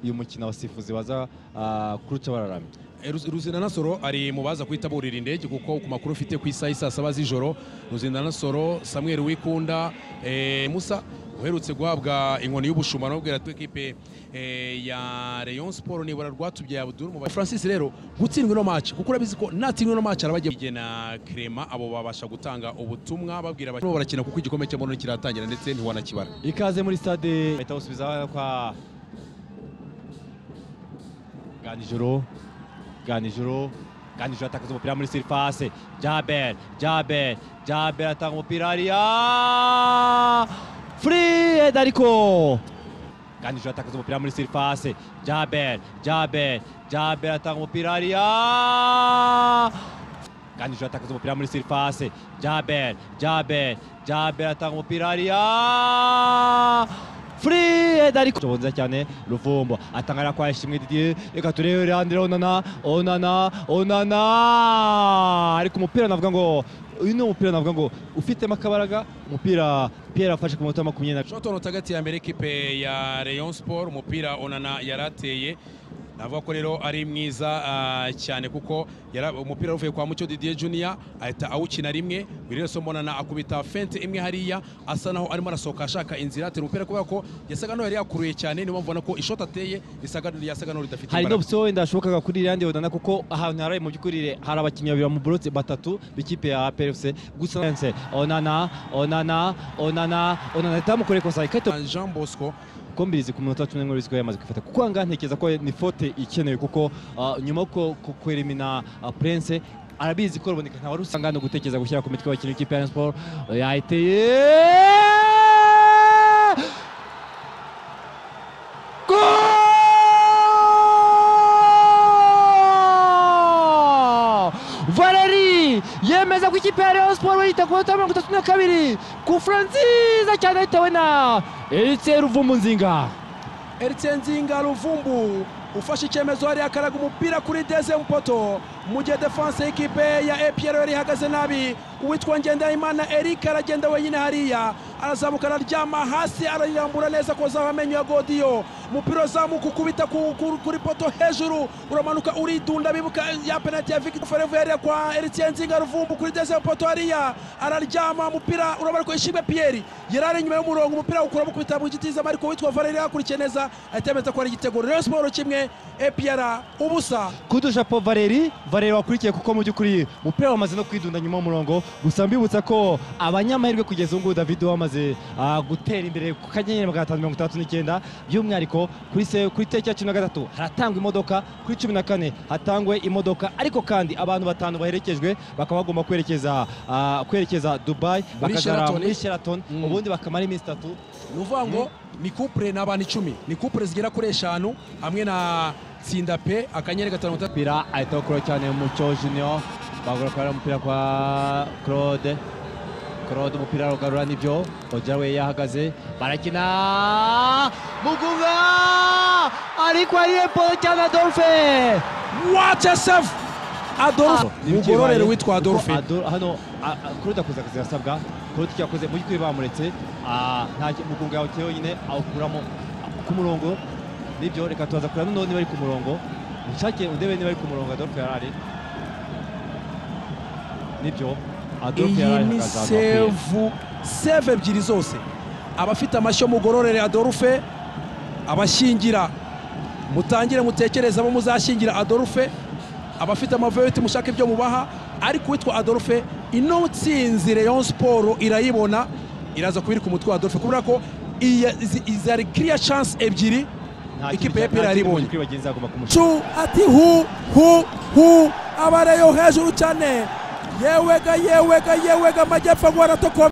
uyu mukino abasifuzi baza kuruca bararamye. Ruzindanasoro ari mu baza kwita burira indege kuko ku makuru ufite ku isaha saa 7 z'ijoro Ruzindanasoro Samuel Wikunda Musa uherutse guhabwa inkoni y'ubushumba no bwira twe equipe ya Rayon Sport nibura rwatubye Abdul mu Francis rero gutsindwa no match kuko urabizi ko natsindwa no match arabagiye na Clement abo babasha gutanga ubutumwa babwira abakino barakina kuko igikombe cy'amono kiratangira ndetse ntiwana kibara ikaze muri stade bahita basubiza kwa Ganijoro atakaza umupira muri surface. Jaber atanga umupira hariya free ariko Ganijoro atakaza umupira muri surface. Jaber atanga umupira hariya Ganijoro atakaza umupira muri surface. Jaber atanga umupira hariya free ariko bonza cyane Ruvumbo atangara kwa Ishimwe Didier reka turebe Andre Onana ariko umupira navuga ngo uyu ni umupira navuga ngo ufitemo akabaraga umupira Pierre afashe ku munota 20 shoto notagati ya mbere equipe ya Rayon Sport umupira Onana yarateye navuga ko rero ari mwiza cyane kuko umupira uvuye kwa Mucyo Didier Junior ahita awukina rimwe Wireso Monana akubita fente imwe hariya asa naho arimo arasohoka ashaka inzira ate umupira kubera ko yasaga no yari yakuruye cyane niyo mpamvu ko ishota ateye yasaga no ridafite hari no bso wenda ashobokaga kuri Randi Onana kuko ahantu haraye mu by'ukuri hari abakinnyi babiri mu brotse batatu bikipe ya PFC gusa Onana tamukore kosa ikato Jean Bosco kombirizi ku munota 11 risiko yamaze kwifata kuko anga ntekeza ko ni faute ikenewe kuko nyuma ko kwerimina Prince arabizi ko ruboneka nta wari usanga no gutekereza gushyira ku mitwe y'abakinnyi b'ikipe ya Sport yahiteye Valeri yemeza ku ikipe ya Rayon Sport yita ku 32 ku Francis cyane itewe na Eritse Ruvumbu Nzinga. Eritse Nzinga Ruvumbu ufashe icyemezo hari akaraga umupira kuri deuxième poto mu gihe defense y'ikipe ya APR yari ihagaze nabi uwitwa Ngendahimana Eric aragenda wenyine hariya arazamuka araryama hasi arayirambura neza koza amenyo ya Godiyo umupira zamuka ukubita kuri poto hejuru uramanuka uridunda bibuka ya penalty ya Victor Forever yari kwa Eritse Nzinga Ruvumbu kuri deuxième poto hariya araryama umupira urabara ko Ishimwe Pierre yarari nyuma y'umurongo umupira ukura mukubita mu gitiza ariko witwa Valeri akurikiye neza atemeza ko ari igitego Rayon Sport kimwe APR ubusa kudusha po Valeri wakurikiye kuko mu by'ukuri umupira wamaze no kwidunda nyuma y'umurongo gusa mbibutsa ko abanyamahirwe kugeza ubu David wamaze gutera imbere ku kanyenyeri 539 by'umwihariko kuri teke ya 13 haratangwa imodoka kuri 14 hatangwe imodoka ariko kandi abantu batanu baherekejwe bakaba bagomba kwerekeza Dubai bakagara muri Sheraton ubundi bakamara iminsi 3 nuvuga ngo ni couple n'abana 10 ni couple zigera kuri 5 hamwe na Tsinda pe akanyere 5 pira aitokoro cyane Mucyo Junior bagura kwa umupira kwa Claude umupira ugarura nibyo Ojawe yahagaze barakina Mugunga ariko ariye Paul cyane Adolphe what a save Adolphe mugororero witwa Adolphe hano Claude akoze akazi gasabwa Claude cyakoze mu gikwiye bamuretse nta Mugunga yawe nyine awukuramo ku murongo nibyo reka tuza kurana none bari ku murongo nshake undebe ni bari ku murongo Adolphe yarari nibyo Adolphe yarari save ebyiri zose abafite amashyo mugororere Adolphe abashingira mutangire mutekereza abo muzashingira Adolphe abafite amavuyo mushaka ibyo mubaha ariko witwa Adolphe ino tsinzi Rayon Sport irayibona iraza kubiri ku mutwe wa Adolphe kubera ko izari clear chance ebyiri ikipe y'APR yaribonye ati hu abareyo hejuru cyane yewega amajyepfo ngo aratoko